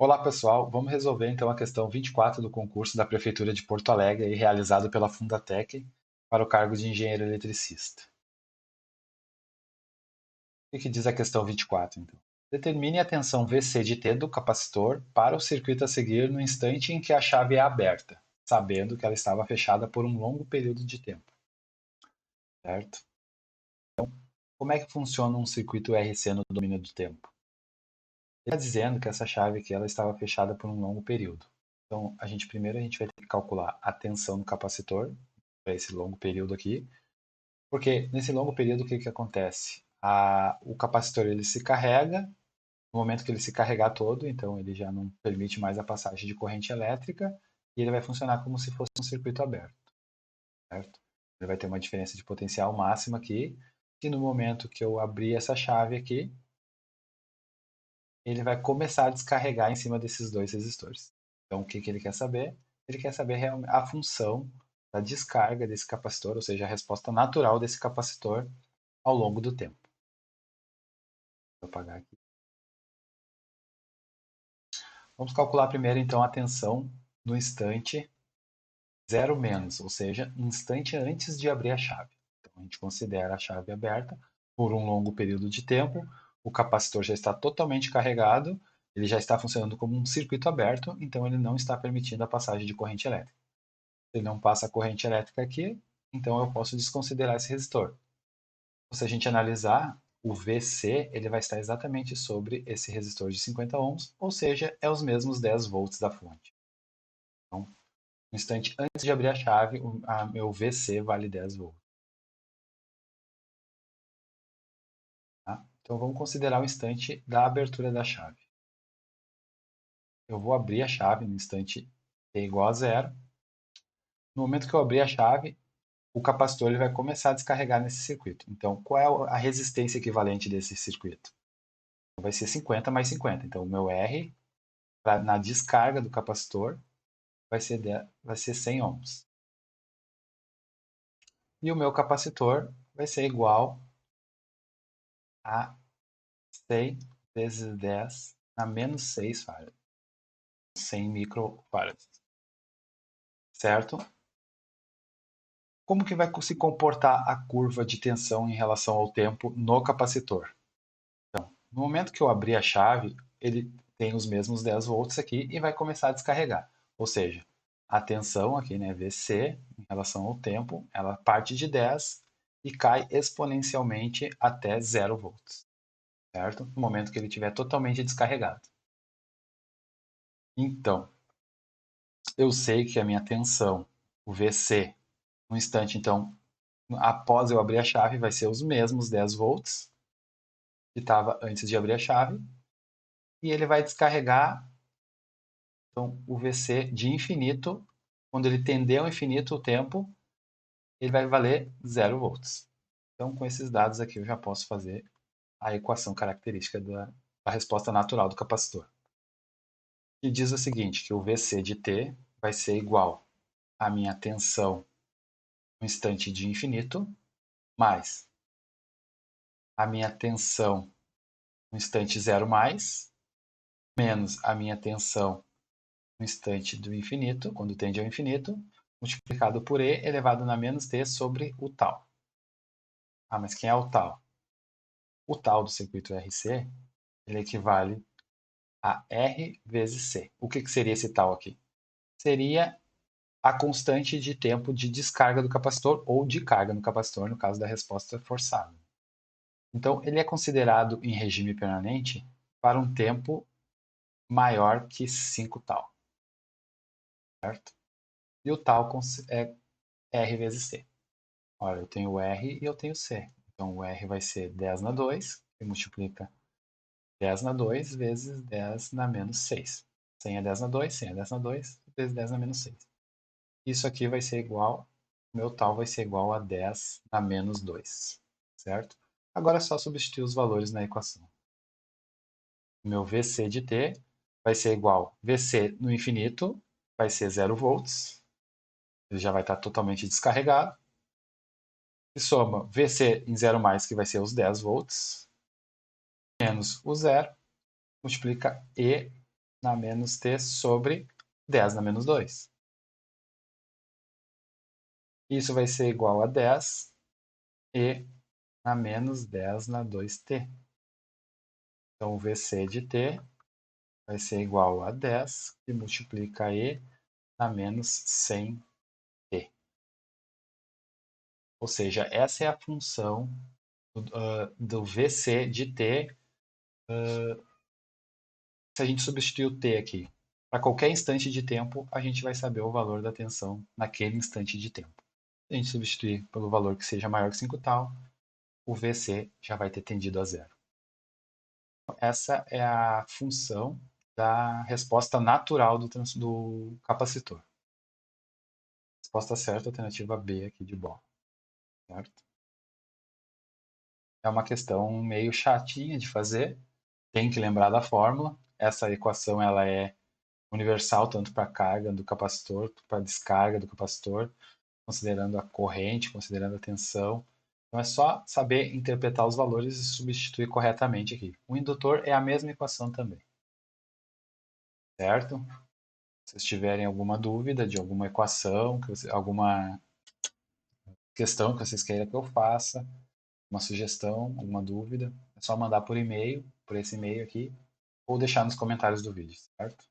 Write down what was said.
Olá pessoal, vamos resolver então a questão 24 do concurso da Prefeitura de Porto Alegre, aí, realizado pela Fundatec para o cargo de engenheiro eletricista. O que diz a questão 24 então? Determine a tensão VC de T do capacitor para o circuito a seguir no instante em que a chave é aberta, sabendo que ela estava fechada por um longo período de tempo. Certo? Como é que funciona um circuito RC no domínio do tempo? Ele está dizendo que essa chave aqui ela estava fechada por um longo período. Então, primeiro a gente vai ter que calcular a tensão do capacitor para esse longo período aqui, porque nesse longo período o que acontece? O capacitor ele se carrega, no momento que ele se carregar todo, então ele já não permite mais a passagem de corrente elétrica e ele vai funcionar como se fosse um circuito aberto, certo? Ele vai ter uma diferença de potencial máxima aqui, que no momento que eu abrir essa chave aqui, ele vai começar a descarregar em cima desses dois resistores. Então, o que ele quer saber? Ele quer saber a função da descarga desse capacitor, ou seja, a resposta natural desse capacitor ao longo do tempo. Vou apagar aqui. Vamos calcular primeiro, então, a tensão no instante 0 menos, ou seja, instante antes de abrir a chave. Então, a gente considera a chave aberta por um longo período de tempo, o capacitor já está totalmente carregado, ele já está funcionando como um circuito aberto, então ele não está permitindo a passagem de corrente elétrica. Se ele não passa a corrente elétrica aqui, então eu posso desconsiderar esse resistor. Se a gente analisar, o VC ele vai estar exatamente sobre esse resistor de 50 ohms, ou seja, é os mesmos 10 volts da fonte. Então, no instante antes de abrir a chave, meu VC vale 10 volts. Tá? Então vamos considerar o instante da abertura da chave. Eu vou abrir a chave no instante t igual a 0. No momento que eu abrir a chave, o capacitor ele vai começar a descarregar nesse circuito. Então, qual é a resistência equivalente desse circuito? Vai ser 50 mais 50. Então, o meu R, na descarga do capacitor, vai ser 100 ohms. E o meu capacitor vai ser igual a 100 vezes 10 na menos 6 farads. 100 microfarads. Certo? Como que vai se comportar a curva de tensão em relação ao tempo no capacitor? Então, no momento que eu abrir a chave, ele tem os mesmos 10 volts aqui e vai começar a descarregar. Ou seja, a tensão aqui, né, VC, em relação ao tempo, ela parte de 10 e cai exponencialmente até 0 volts, certo? No momento que ele estiver totalmente descarregado. Então, eu sei que a minha tensão, o VC, no instante, então, após eu abrir a chave, vai ser os mesmos 10 volts que estava antes de abrir a chave, e ele vai descarregar então, o VC de infinito, quando ele tender ao infinito o tempo, ele vai valer 0 volts. Então, com esses dados aqui, eu já posso fazer a equação característica da resposta natural do capacitor. Que diz o seguinte, que o VC de T vai ser igual à minha tensão no instante de infinito, mais a minha tensão no instante 0 mais, menos a minha tensão no instante do infinito, quando tende ao infinito, multiplicado por E elevado na menos T sobre o tal. Ah, mas quem é o tal? O tal do circuito RC, ele equivale a R vezes C. O que seria esse tal aqui? Seria a constante de tempo de descarga do capacitor ou de carga no capacitor, no caso da resposta forçada. Então, ele é considerado em regime permanente para um tempo maior que 5 tal. Certo? E o tal é R vezes C. Olha, eu tenho o R e eu tenho o C. Então, o R vai ser 10 na 2, que multiplica 10 na 2 vezes 10 na menos 6. 100 é 10 na 2, 100 é 10 na 2, vezes 10 na menos 6. Isso aqui vai ser igual, meu tal vai ser igual a 10 na menos 2, certo? Agora é só substituir os valores na equação. Meu VC de T vai ser igual VC no infinito, vai ser 0 volts, ele já vai estar totalmente descarregado. E soma VC em 0 mais, que vai ser os 10 volts, menos o 0, multiplica E na menos t sobre 10 na menos 2. Isso vai ser igual a 10 e na menos 10 na 2t. Então, o VC de t vai ser igual a 10, que multiplica e na menos 100t. Ou seja, essa é a função do VC de t, se a gente substituir o t aqui. Para qualquer instante de tempo, a gente vai saber o valor da tensão naquele instante de tempo. Se a gente substituir pelo valor que seja maior que 5 tal, o VC já vai ter tendido a zero. Essa é a função da resposta natural do capacitor. Resposta certa, alternativa B aqui de bola. Certo? É uma questão meio chatinha de fazer, tem que lembrar da fórmula. Essa equação ela é universal tanto para a carga do capacitor, para a descarga do capacitor, considerando a corrente, considerando a tensão. Então é só saber interpretar os valores e substituir corretamente aqui. O indutor é a mesma equação também. Certo? Se vocês tiverem alguma dúvida de alguma equação, alguma questão que vocês queiram que eu faça, uma sugestão, alguma dúvida, é só mandar por e-mail, por esse e-mail aqui, ou deixar nos comentários do vídeo, certo?